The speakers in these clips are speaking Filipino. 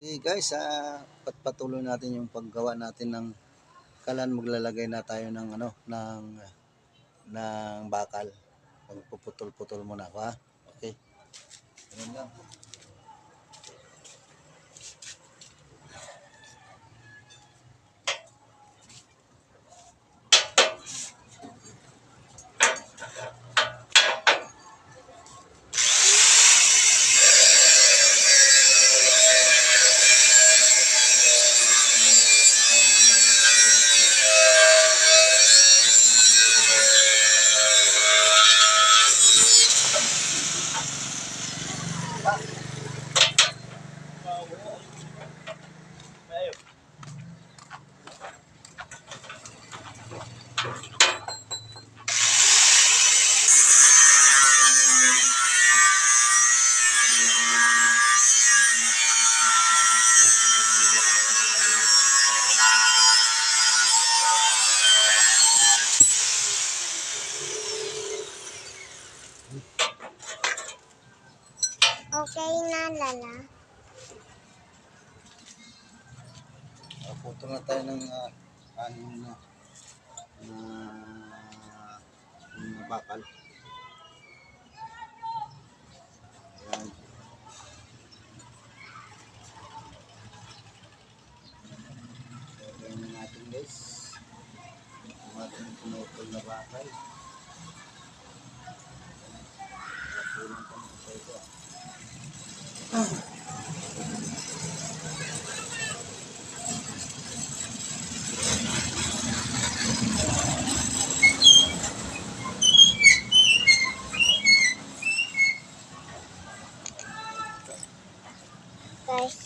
Okay guys, patuloy natin yung paggawa natin ng kalan. Maglalagay na tayo ng bakal. Magpuputol-putol muna ako, ha. Okay. Ganun lang. Okay na, Lala. Putol na tayo ng anim na bakal. Ayan. Ayan na natin guys. Ang ating pinutol na bakal. Pulang pa sa ito. Guys.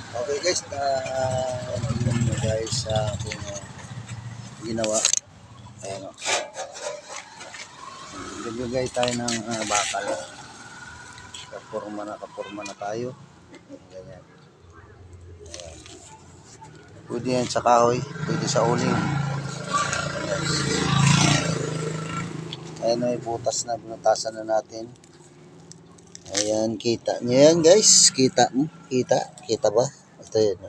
Okay guys, tingnan nyo guys sa aking ginawa. Ayan o. Gagagay tayo ng bakal. Kapurma na tayo. Ganyan. Ayan. Pwede yan sa kahoy, pwede sa uling. Ayan, may butas na, binutasan na natin. Ayan, kita nyo yan guys. Kita mo? Kita ba? Ito yan.